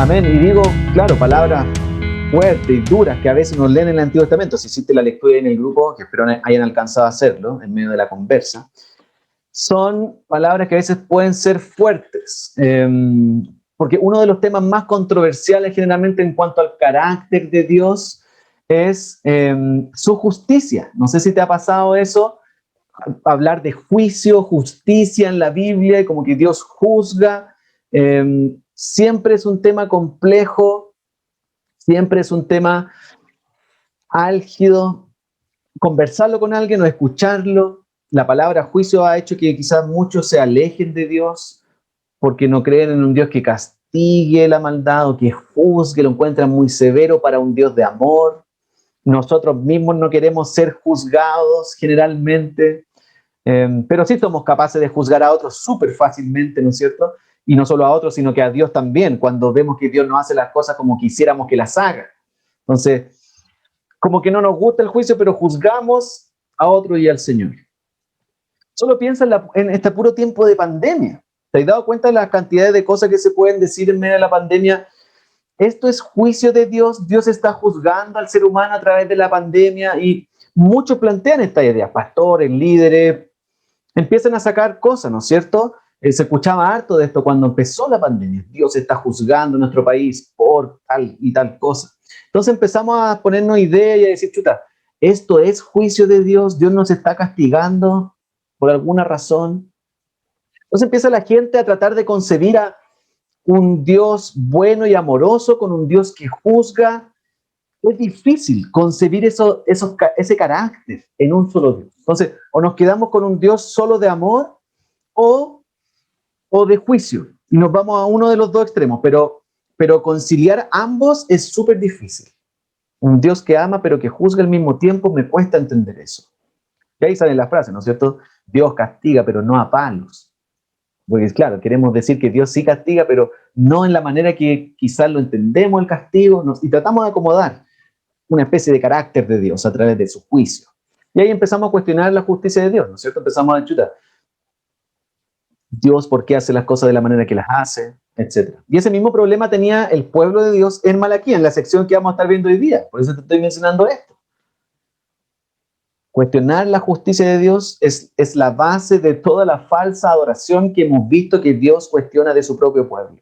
Amén. Y digo, claro, palabras fuertes y duras que a veces nos leen en el Antiguo Testamento. Si hiciste la lectura en el grupo, que espero hayan alcanzado a hacerlo en medio de la conversa, son palabras que a veces pueden ser fuertes. Porque uno de los temas más controversiales generalmente en cuanto al carácter de Dios es su justicia. No sé si te ha pasado eso, hablar de juicio, justicia en la Biblia, y como que Dios juzga. Siempre es un tema complejo, siempre es un tema álgido. Conversarlo con alguien o escucharlo. La palabra juicio ha hecho que quizás muchos se alejen de Dios porque no creen en un Dios que castigue la maldad o que juzgue, lo encuentran muy severo para un Dios de amor. Nosotros mismos no queremos ser juzgados generalmente, pero sí somos capaces de juzgar a otros súper fácilmente, ¿no es cierto? Y no solo a otros, sino que a Dios también, cuando vemos que Dios no hace las cosas como quisiéramos que las haga. Entonces, como que no nos gusta el juicio, pero juzgamos a otro y al Señor. Solo piensa en este puro tiempo de pandemia. ¿Te has dado cuenta de las cantidades de cosas que se pueden decir en medio de la pandemia? Esto es juicio de Dios. Dios está juzgando al ser humano a través de la pandemia y muchos plantean esta idea. Pastores, líderes, empiezan a sacar cosas, ¿no es cierto? Se escuchaba harto de esto cuando empezó la pandemia. Dios está juzgando a nuestro país por tal y tal cosa. Entonces empezamos a ponernos ideas y a decir, chuta, esto es juicio de Dios, Dios nos está castigando por alguna razón. Entonces empieza la gente a tratar de concebir a un Dios bueno y amoroso con un Dios que juzga. Es difícil concebir ese carácter en un solo Dios. Entonces, o nos quedamos con un Dios solo de amor o de juicio. Y nos vamos a uno de los dos extremos, pero conciliar ambos es súper difícil. Un Dios que ama pero que juzga al mismo tiempo, me cuesta entender eso. Y ahí sale la frase, ¿no es cierto? Dios castiga pero no a palos. Porque claro, queremos decir que Dios sí castiga, pero no en la manera que quizás lo entendemos el castigo, y tratamos de acomodar una especie de carácter de Dios a través de su juicio. Y ahí empezamos a cuestionar la justicia de Dios, ¿no es cierto? Empezamos a chutar. Dios, ¿por qué hace las cosas de la manera que las hace? Etcétera. Y ese mismo problema tenía el pueblo de Dios en Malaquía, en la sección que vamos a estar viendo hoy día. Por eso te estoy mencionando esto. Cuestionar la justicia de Dios es la base de toda la falsa adoración que hemos visto que Dios cuestiona de su propio pueblo.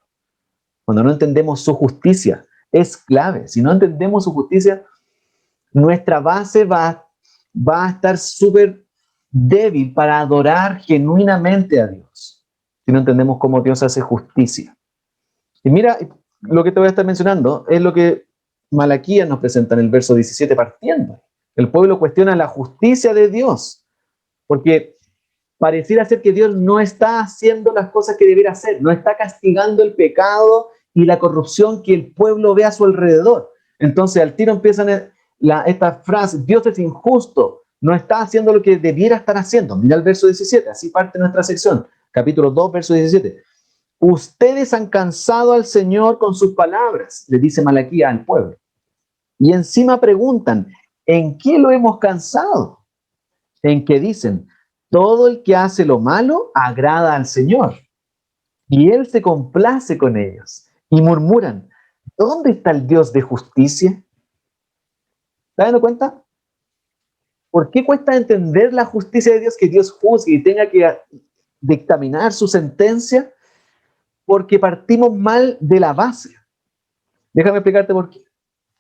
Cuando no entendemos su justicia, es clave. Si no entendemos su justicia, nuestra base va a estar súper débil para adorar genuinamente a Dios, si no entendemos cómo Dios hace justicia. Y mira, lo que te voy a estar mencionando es lo que Malaquías nos presenta en el verso 17 partiendo. El pueblo cuestiona la justicia de Dios, porque pareciera ser que Dios no está haciendo las cosas que debiera hacer, no está castigando el pecado y la corrupción que el pueblo ve a su alrededor. Entonces al tiro empiezan esta frase, Dios es injusto, no está haciendo lo que debiera estar haciendo. Mira el verso 17, así parte nuestra sección, capítulo 2, verso 17. Ustedes han cansado al Señor con sus palabras, le dice Malaquías al pueblo. Y encima preguntan, ¿en qué lo hemos cansado? En que dicen, todo el que hace lo malo agrada al Señor, y Él se complace con ellos. Y murmuran, ¿dónde está el Dios de justicia? ¿Te das cuenta? ¿Por qué cuesta entender la justicia de Dios, que Dios juzgue y tenga que dictaminar su sentencia? Porque partimos mal de la base. Déjame explicarte por qué.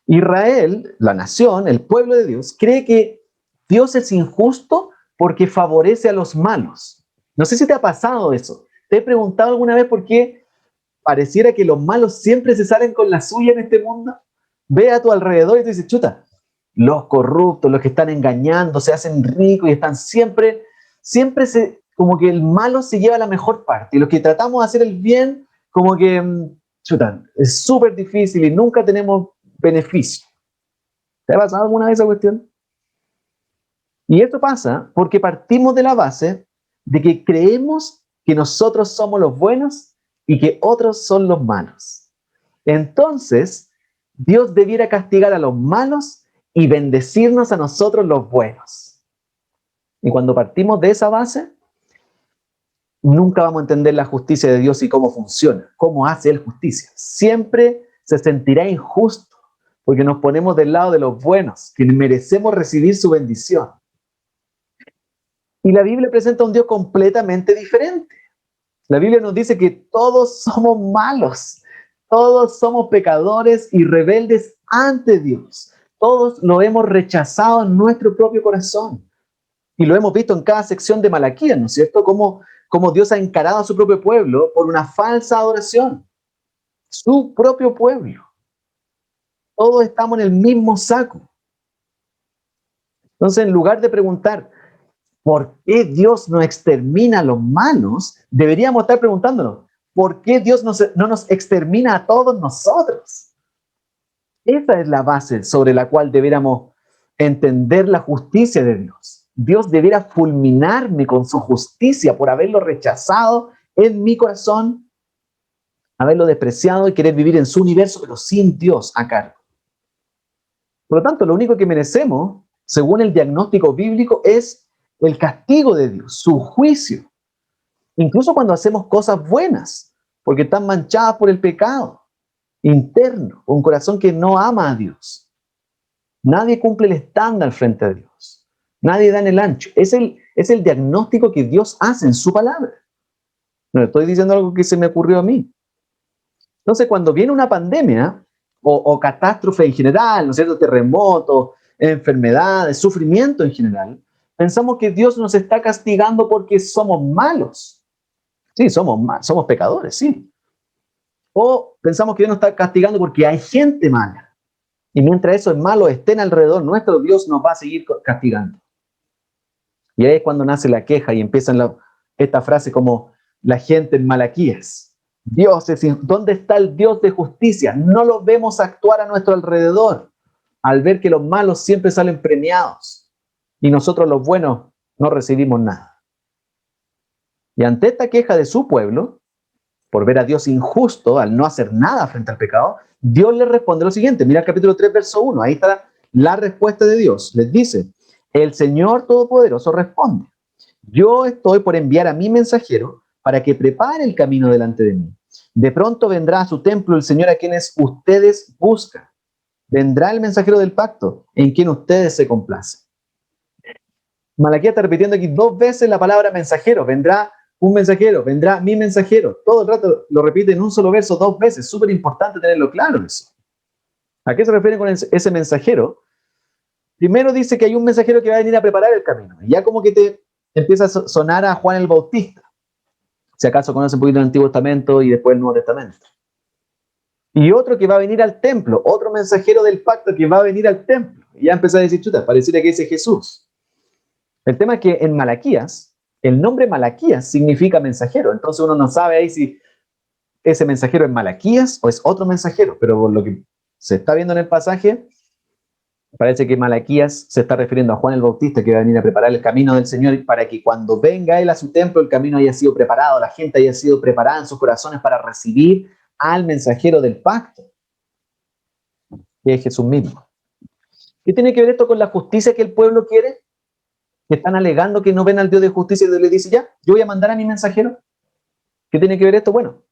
Israel, la nación, el pueblo de Dios, cree que Dios es injusto porque favorece a los malos. No sé si te ha pasado eso. ¿Te he preguntado alguna vez por qué pareciera que los malos siempre se salen con la suya en este mundo? Ve a tu alrededor y te dices, chuta, los corruptos, los que están engañando, se hacen ricos y están siempre como que el malo se lleva la mejor parte. Y los que tratamos de hacer el bien, como que, chuta, es súper difícil y nunca tenemos beneficio. ¿Te ha pasado alguna vez esa cuestión? Y esto pasa porque partimos de la base de que creemos que nosotros somos los buenos y que otros son los malos. Entonces, Dios debiera castigar a los malos y bendecirnos a nosotros los buenos. Y cuando partimos de esa base, nunca vamos a entender la justicia de Dios y cómo funciona, cómo hace Él justicia. Siempre se sentirá injusto, porque nos ponemos del lado de los buenos, que merecemos recibir su bendición. Y la Biblia presenta un Dios completamente diferente. La Biblia nos dice que todos somos malos, todos somos pecadores y rebeldes ante Dios. Todos lo hemos rechazado en nuestro propio corazón. Y lo hemos visto en cada sección de Malaquías, ¿no es cierto? Cómo Dios ha encarado a su propio pueblo por una falsa adoración. Su propio pueblo. Todos estamos en el mismo saco. Entonces, en lugar de preguntar, ¿por qué Dios no extermina a los malos? Deberíamos estar preguntándonos, ¿por qué Dios no nos extermina a todos nosotros? Esa es la base sobre la cual deberíamos entender la justicia de Dios. Dios debiera fulminarme con su justicia por haberlo rechazado en mi corazón, haberlo despreciado y querer vivir en su universo, pero sin Dios a cargo. Por lo tanto, lo único que merecemos, según el diagnóstico bíblico, es el castigo de Dios, su juicio. Incluso cuando hacemos cosas buenas, porque están manchadas por el pecado interno, un corazón que no ama a Dios. Nadie cumple el estándar frente a Dios. Nadie da en el ancho. Es el diagnóstico que Dios hace en su palabra. No estoy diciendo algo que se me ocurrió a mí. Entonces, cuando viene una pandemia o catástrofe en general, ¿no es cierto? Terremotos, enfermedades, sufrimiento en general, pensamos que Dios nos está castigando porque somos malos. Sí, somos pecadores, sí. O pensamos que Dios nos está castigando porque hay gente mala. Y mientras esos malos estén alrededor nuestro, Dios nos va a seguir castigando. Y ahí es cuando nace la queja y empiezan esta frase como la gente en Malaquías. ¿Dónde está el Dios de justicia? No lo vemos actuar a nuestro alrededor al ver que los malos siempre salen premiados y nosotros los buenos no recibimos nada. Y ante esta queja de su pueblo, por ver a Dios injusto al no hacer nada frente al pecado, Dios les responde lo siguiente. Mira el capítulo 3, verso 1. Ahí está la respuesta de Dios. Les dice, el Señor Todopoderoso responde, yo estoy por enviar a mi mensajero para que prepare el camino delante de mí. De pronto vendrá a su templo el Señor a quienes ustedes buscan. Vendrá el mensajero del pacto en quien ustedes se complacen. Malaquías está repitiendo aquí 2 veces la palabra mensajero. Vendrá un mensajero, vendrá mi mensajero. Todo el rato lo repite en un solo verso 2 veces. Súper importante tenerlo claro eso. ¿A qué se refiere con ese mensajero? Primero dice que hay un mensajero que va a venir a preparar el camino. Ya como que te empieza a sonar a Juan el Bautista. Si acaso conoce un poquito el Antiguo Testamento y después el Nuevo Testamento. Y otro que va a venir al templo, otro mensajero del pacto que va a venir al templo. Y ya empezó a decir, chuta, pareciera que ese es Jesús. El tema es que en Malaquías, el nombre Malaquías significa mensajero. Entonces uno no sabe ahí si ese mensajero es Malaquías o es otro mensajero. Pero por lo que se está viendo en el pasaje, parece que Malaquías se está refiriendo a Juan el Bautista, que va a venir a preparar el camino del Señor para que cuando venga Él a su templo, el camino haya sido preparado, la gente haya sido preparada en sus corazones para recibir al mensajero del pacto, que es Jesús mismo. ¿Qué tiene que ver esto con la justicia que el pueblo quiere? Que están alegando que no ven al Dios de justicia y Dios les dice, ya, yo voy a mandar a mi mensajero. ¿Qué tiene que ver esto? Bueno,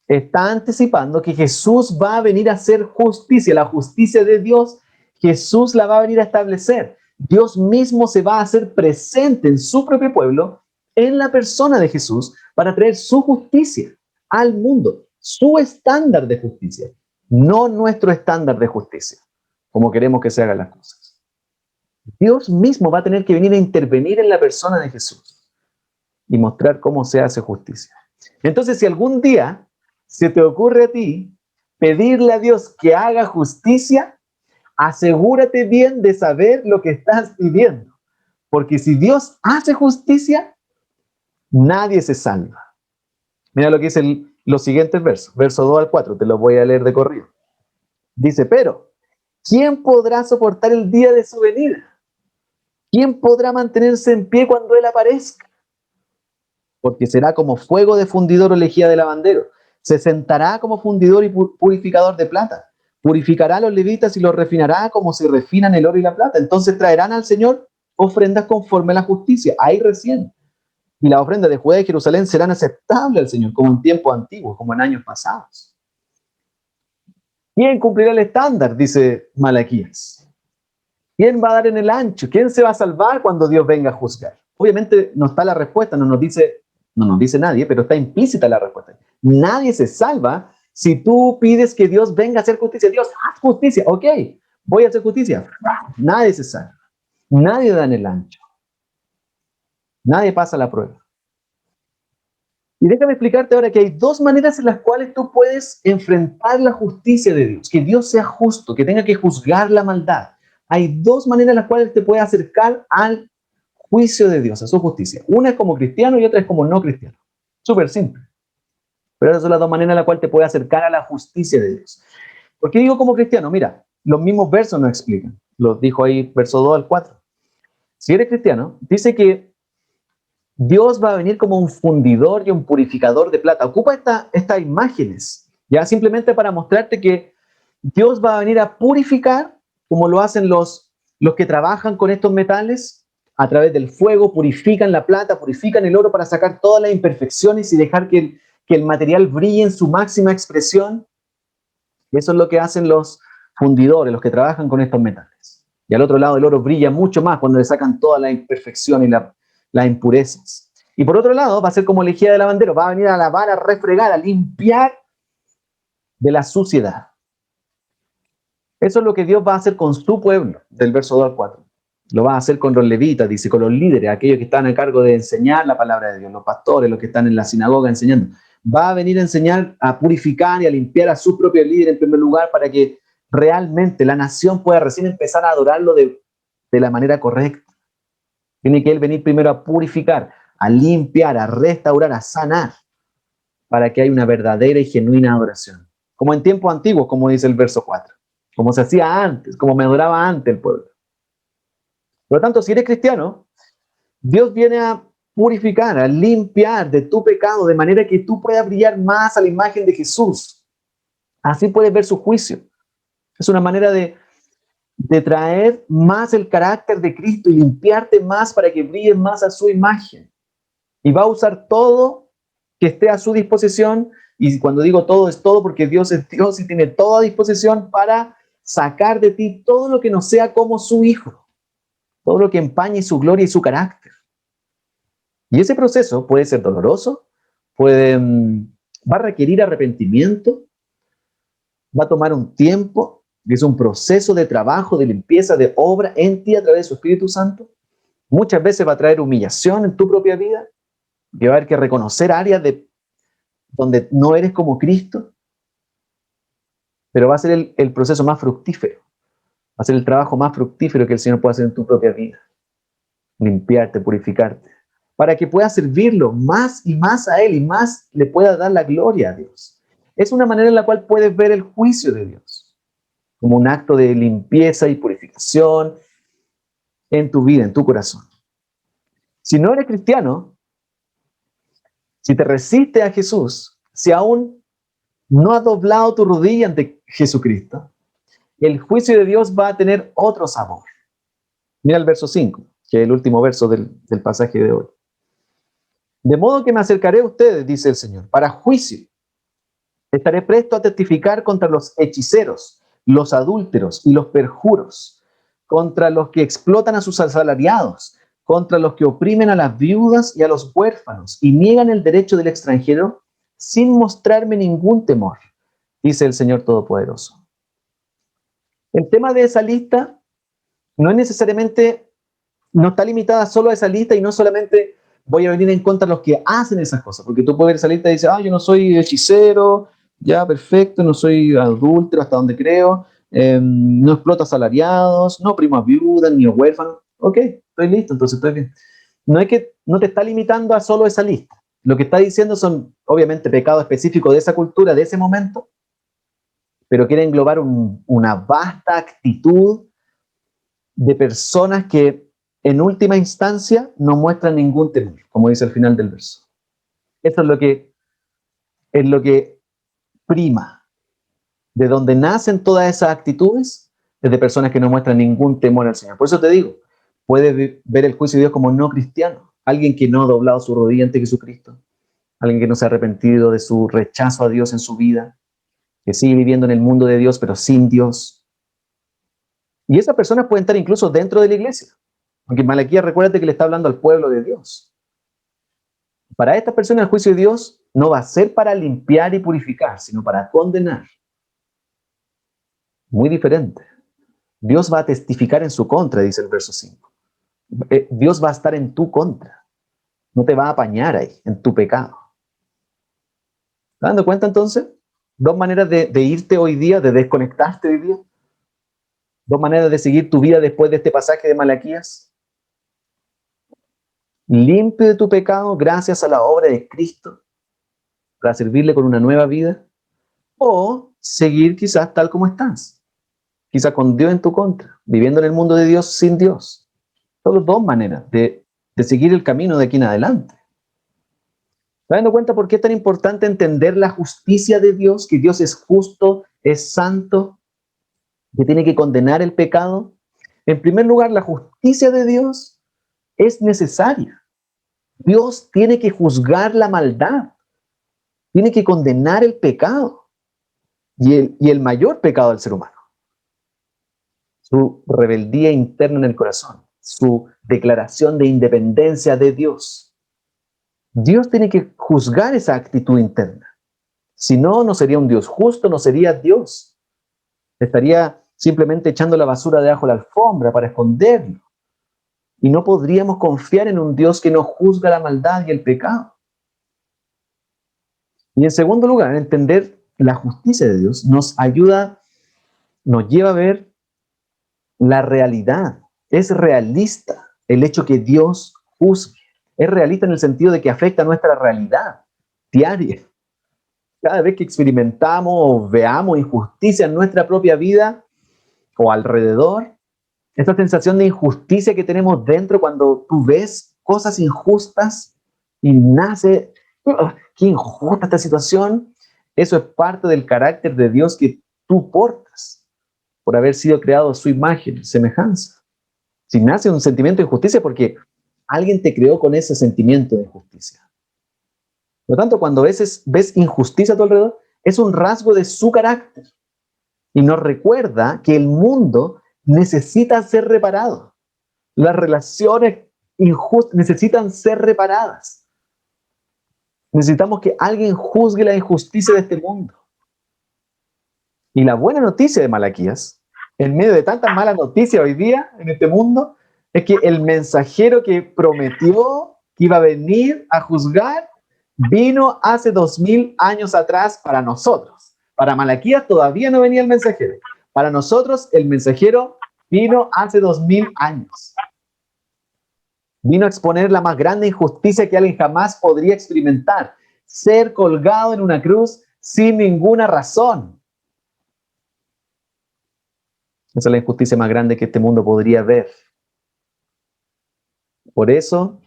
está anticipando que Jesús va a venir a hacer justicia, la justicia de Dios. Jesús la va a venir a establecer. Dios mismo se va a hacer presente en su propio pueblo, en la persona de Jesús, para traer su justicia al mundo, su estándar de justicia, no nuestro estándar de justicia, como queremos que se hagan las cosas. Dios mismo va a tener que venir a intervenir en la persona de Jesús y mostrar cómo se hace justicia. Entonces, si algún día se te ocurre a ti pedirle a Dios que haga justicia, asegúrate bien de saber lo que estás pidiendo. Porque si Dios hace justicia, nadie se salva. Mira lo que dice los siguientes versos. Verso 2 al 4, te los voy a leer de corrido. Dice, pero, ¿quién podrá soportar el día de su venida? ¿Quién podrá mantenerse en pie cuando Él aparezca? Porque será como fuego de fundidor o lejía de lavandero. Se sentará como fundidor y purificador de plata. Purificará a los levitas y los refinará como se refinan el oro y la plata. Entonces traerán al Señor ofrendas conforme a la justicia. Ahí recién. Y las ofrendas de Judá y Jerusalén serán aceptables al Señor, como en tiempos antiguos, como en años pasados. ¿Quién cumplirá el estándar? Dice Malaquías. ¿Quién va a dar en el ancho? ¿Quién se va a salvar cuando Dios venga a juzgar? Obviamente no está la respuesta, no nos dice nadie, pero está implícita la respuesta. Nadie se salva si tú pides que Dios venga a hacer justicia. Dios, haz justicia. Ok, voy a hacer justicia. Nadie se salva. Nadie da en el ancho. Nadie pasa la prueba. Y déjame explicarte ahora que hay dos maneras en las cuales tú puedes enfrentar la justicia de Dios. Que Dios sea justo, que tenga que juzgar la maldad. Hay dos maneras en las cuales te puedes acercar al juicio de Dios, a su justicia. Una es como cristiano y otra es como no cristiano. Súper simple. Pero esas son las dos maneras en las cuales te puedes acercar a la justicia de Dios. ¿Por qué digo como cristiano? Mira, los mismos versos nos explican. Los dijo ahí, verso 2 al 4. Si eres cristiano, dice que Dios va a venir como un fundidor y un purificador de plata. Ocupa estas imágenes, ya simplemente para mostrarte que Dios va a venir a purificar, como lo hacen los que trabajan con estos metales, a través del fuego, purifican la plata, purifican el oro para sacar todas las imperfecciones y dejar que el material brille en su máxima expresión. Eso es lo que hacen los fundidores, los que trabajan con estos metales. Y al otro lado el oro brilla mucho más cuando le sacan toda la imperfección y las impurezas. Y por otro lado va a ser como lejía de lavandero, va a venir a lavar, a refregar, a limpiar de la suciedad. Eso es lo que Dios va a hacer con su pueblo, del verso 2 al 4. Lo va a hacer con los levitas, dice, con los líderes, aquellos que están a cargo de enseñar la palabra de Dios, los pastores, los que están en la sinagoga enseñando. Va a venir a enseñar, a purificar y a limpiar a su propio líder en primer lugar para que realmente la nación pueda recién empezar a adorarlo de la manera correcta. Tiene que él venir primero a purificar, a limpiar, a restaurar, a sanar, para que haya una verdadera y genuina adoración. Como en tiempos antiguos, como dice el verso 4. Como se hacía antes, como me adoraba antes el pueblo. Por lo tanto, si eres cristiano, Dios viene a purificar, a limpiar de tu pecado, de manera que tú puedas brillar más a la imagen de Jesús. Así puedes ver su juicio. Es una manera de traer más el carácter de Cristo y limpiarte más para que brilles más a su imagen. Y va a usar todo que esté a su disposición. Y cuando digo todo, es todo porque Dios es Dios y tiene todo a disposición para sacar de ti todo lo que no sea como su Hijo. Todo lo que empañe su gloria y su carácter. Y ese proceso puede ser doloroso, va a requerir arrepentimiento, va a tomar un tiempo, y es un proceso de trabajo, de limpieza, de obra en ti a través de su Espíritu Santo. Muchas veces va a traer humillación en tu propia vida, que va a haber que reconocer áreas donde no eres como Cristo, pero va a ser el proceso más fructífero, va a ser el trabajo más fructífero que el Señor puede hacer en tu propia vida. Limpiarte, purificarte, para que puedas servirlo más y más a Él y más le puedas dar la gloria a Dios. Es una manera en la cual puedes ver el juicio de Dios, como un acto de limpieza y purificación en tu vida, en tu corazón. Si no eres cristiano, si te resistes a Jesús, si aún no has doblado tu rodilla ante Jesucristo, el juicio de Dios va a tener otro sabor. Mira el verso 5, que es el último verso del pasaje de hoy. De modo que me acercaré a ustedes, dice el Señor, para juicio. Estaré presto a testificar contra los hechiceros, los adúlteros y los perjuros, contra los que explotan a sus asalariados, contra los que oprimen a las viudas y a los huérfanos y niegan el derecho del extranjero sin mostrarme ningún temor, dice el Señor Todopoderoso. El tema de esa lista no es necesariamente, no está limitada solo a esa lista y no solamente voy a venir en contra de los que hacen esas cosas, porque tú puedes ver esa lista y dices, yo no soy hechicero, ya perfecto, no soy adúltero hasta donde creo, no exploto asalariados, no oprimo a viudas ni a huérfanos. Ok, estoy listo, entonces estoy bien. No te está limitando a solo esa lista. Lo que está diciendo son, obviamente, pecados específicos de esa cultura, de ese momento, pero quiere englobar una vasta actitud de personas que en última instancia no muestran ningún temor, como dice al final del verso. Eso es lo que prima. De donde nacen todas esas actitudes, es de personas que no muestran ningún temor al Señor. Por eso te digo, puedes ver el juicio de Dios como no cristiano, alguien que no ha doblado su rodilla ante Jesucristo, alguien que no se ha arrepentido de su rechazo a Dios en su vida, que sigue viviendo en el mundo de Dios, pero sin Dios. Y esas personas pueden estar incluso dentro de la iglesia. Porque Malaquías, recuérdate que le está hablando al pueblo de Dios. Para estas personas el juicio de Dios no va a ser para limpiar y purificar, sino para condenar. Muy diferente. Dios va a testificar en su contra, dice el verso 5. Dios va a estar en tu contra. No te va a apañar ahí, en tu pecado. ¿Te dando cuenta entonces? Dos maneras de irte hoy día, de desconectarte hoy día. Dos maneras de seguir tu vida después de este pasaje de Malaquías. Limpio de tu pecado gracias a la obra de Cristo para servirle con una nueva vida. O seguir quizás tal como estás. Quizás con Dios en tu contra, viviendo en el mundo de Dios sin Dios. Son dos maneras de seguir el camino de aquí en adelante. ¿Te dando cuenta por qué es tan importante entender la justicia de Dios? Que Dios es justo, es santo, que tiene que condenar el pecado. En primer lugar, la justicia de Dios es necesaria. Dios tiene que juzgar la maldad, tiene que condenar el pecado y el mayor pecado del ser humano. Su rebeldía interna en el corazón, su declaración de independencia de Dios. Dios tiene que juzgar esa actitud interna. Si no, no sería un Dios justo, no sería Dios. Estaría simplemente echando la basura debajo de la alfombra para esconderlo. Y no podríamos confiar en un Dios que no juzga la maldad y el pecado. Y en segundo lugar, entender la justicia de Dios nos ayuda, nos lleva a ver la realidad. Es realista el hecho que Dios juzgue. Es realista en el sentido de que afecta a nuestra realidad diaria. Cada vez que experimentamos o veamos injusticia en nuestra propia vida o alrededor, esta sensación de injusticia que tenemos dentro cuando tú ves cosas injustas y nace, qué injusta esta situación, eso es parte del carácter de Dios que tú portas por haber sido creado a su imagen, semejanza. Si nace un sentimiento de injusticia porque alguien te creó con ese sentimiento de injusticia. Por lo tanto, cuando a veces ves injusticia a tu alrededor, es un rasgo de su carácter. Y nos recuerda que el mundo necesita ser reparado. Las relaciones injustas necesitan ser reparadas. Necesitamos que alguien juzgue la injusticia de este mundo. Y la buena noticia de Malaquías, en medio de tantas malas noticias hoy día en este mundo, es que el mensajero que prometió que iba a venir a juzgar, vino hace 2000 años atrás para nosotros. Para Malaquías todavía no venía el mensajero. Para nosotros el mensajero vino hace 2000 años. Vino a exponer la más grande injusticia que alguien jamás podría experimentar. Ser colgado en una cruz sin ninguna razón. Esa es la injusticia más grande que este mundo podría ver. Por eso,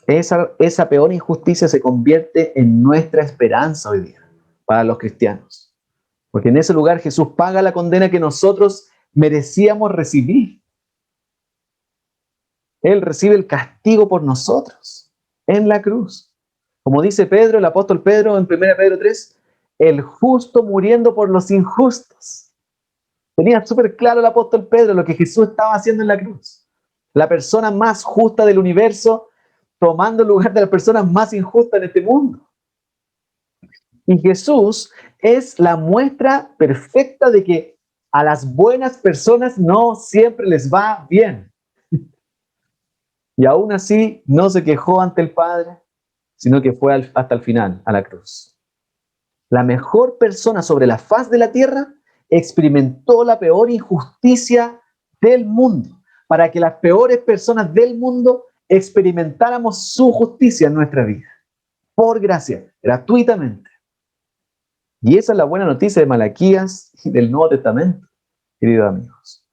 esa peor injusticia se convierte en nuestra esperanza hoy día para los cristianos. Porque en ese lugar Jesús paga la condena que nosotros merecíamos recibir. Él recibe el castigo por nosotros en la cruz. Como dice Pedro, el apóstol Pedro en 1 Pedro 3, el justo muriendo por los injustos. Tenía súper claro el apóstol Pedro lo que Jesús estaba haciendo en la cruz. La persona más justa del universo tomando el lugar de las personas más injustas en este mundo. Y Jesús es la muestra perfecta de que a las buenas personas no siempre les va bien. Y aún así no se quejó ante el Padre, sino que fue hasta el final, a la cruz. La mejor persona sobre la faz de la tierra experimentó la peor injusticia del mundo, para que las peores personas del mundo experimentáramos su justicia en nuestra vida, por gracia, gratuitamente. Y esa es la buena noticia de Malaquías y del Nuevo Testamento, queridos amigos.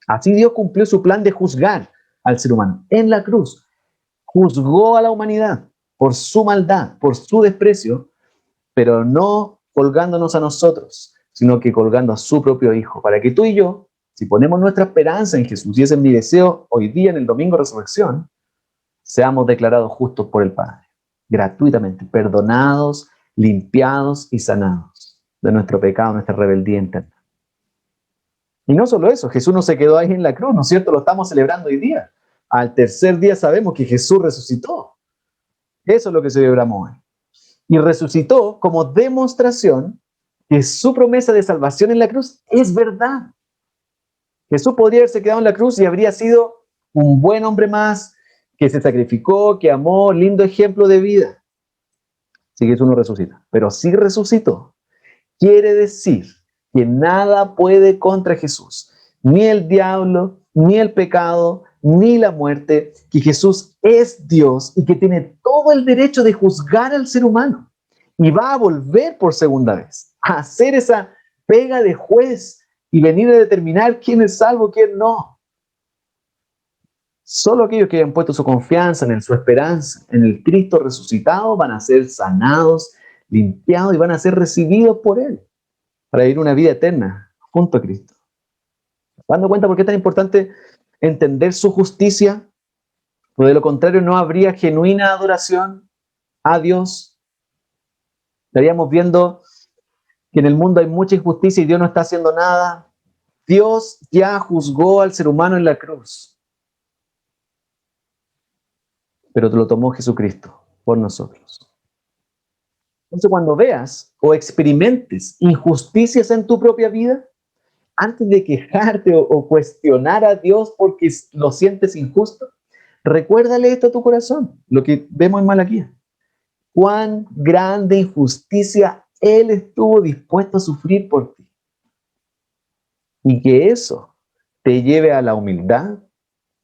Así Dios cumplió su plan de juzgar al ser humano en la cruz. Juzgó a la humanidad por su maldad, por su desprecio, pero no colgándonos a nosotros, sino que colgando a su propio Hijo, para que tú y yo, si ponemos nuestra esperanza en Jesús, y ese es mi deseo hoy día en el Domingo de Resurrección, seamos declarados justos por el Padre, gratuitamente, perdonados, limpiados y sanados. de nuestro pecado, nuestra rebeldía interna. Y no solo eso, Jesús no se quedó ahí en la cruz, ¿no es cierto? Lo estamos celebrando hoy día. Al tercer día sabemos que Jesús resucitó. Eso es lo que celebramos hoy. Y resucitó como demostración que su promesa de salvación en la cruz es verdad. Jesús podría haberse quedado en la cruz y habría sido un buen hombre más, que se sacrificó, que amó, lindo ejemplo de vida. Si Jesús no resucita, pero sí resucitó. Quiere decir que nada puede contra Jesús, ni el diablo, ni el pecado, ni la muerte, que Jesús es Dios y que tiene todo el derecho de juzgar al ser humano. Y va a volver por segunda vez, a hacer esa pega de juez y venir a determinar quién es salvo, quién no. Solo aquellos que hayan puesto su confianza en él, su esperanza en el Cristo resucitado, van a ser sanados, limpiados y van a ser recibidos por él para vivir una vida eterna junto a Cristo. ¿Dando cuenta por qué es tan importante entender su justicia? Porque de lo contrario no habría genuina adoración a Dios. Estaríamos viendo que en el mundo hay mucha injusticia y Dios no está haciendo nada. Dios ya juzgó al ser humano en la cruz, pero lo tomó Jesucristo por nosotros. Entonces, cuando veas o experimentes injusticias en tu propia vida, antes de quejarte o cuestionar a Dios porque lo sientes injusto, recuérdale esto a tu corazón, lo que vemos en Malaquías. Cuán grande injusticia Él estuvo dispuesto a sufrir por ti. Y que eso te lleve a la humildad,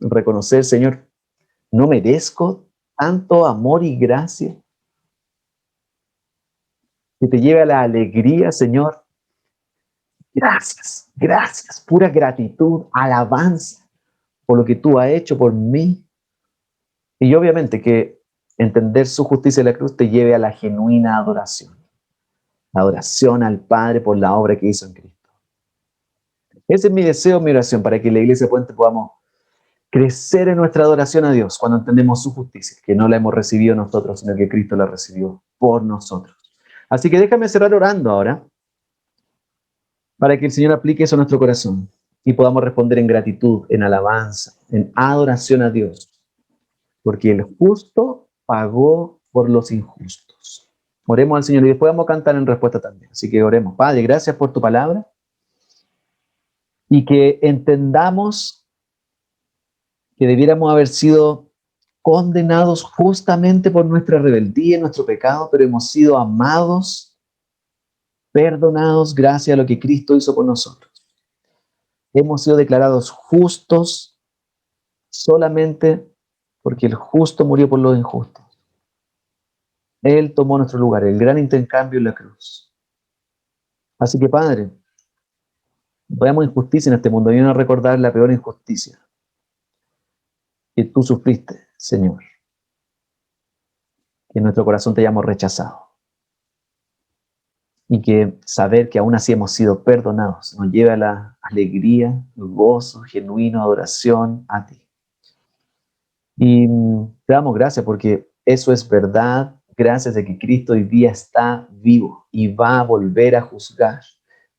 reconocer, Señor, no merezco tanto amor y gracia. Que te lleve a la alegría, Señor. Gracias, gracias, pura gratitud, alabanza por lo que tú has hecho por mí. Y obviamente que entender su justicia en la cruz te lleve a la genuina adoración. La adoración al Padre por la obra que hizo en Cristo. Ese es mi deseo, mi oración, para que la Iglesia Puente podamos crecer en nuestra adoración a Dios cuando entendemos su justicia, que no la hemos recibido nosotros, sino que Cristo la recibió por nosotros. Así que déjame cerrar orando ahora, para que el Señor aplique eso a nuestro corazón y podamos responder en gratitud, en alabanza, en adoración a Dios, porque el justo pagó por los injustos. Oremos al Señor y después vamos a cantar en respuesta también. Así que oremos. Padre, gracias por tu palabra y que entendamos que debiéramos haber sido condenados justamente por nuestra rebeldía y nuestro pecado, pero hemos sido amados, perdonados gracias a lo que Cristo hizo por nosotros. Hemos sido declarados justos solamente porque el justo murió por los injustos. Él tomó nuestro lugar, el gran intercambio en la cruz. Así que, Padre, veamos injusticia en este mundo y no recordar la peor injusticia que tú sufriste, Señor. Que en nuestro corazón te hayamos rechazado. Y que saber que aún así hemos sido perdonados nos lleve a la alegría, el gozo, genuino, adoración a ti. Y te damos gracias porque eso es verdad, gracias a que Cristo hoy día está vivo y va a volver a juzgar,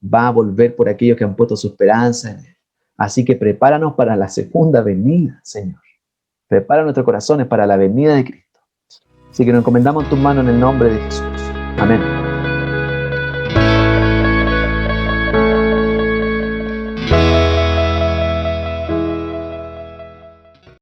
va a volver por aquellos que han puesto su esperanza en Él. Así que prepáranos para la segunda venida, Señor. Prepara nuestros corazones para la venida de Cristo. Así que nos encomendamos en tus manos en el nombre de Jesús. Amén.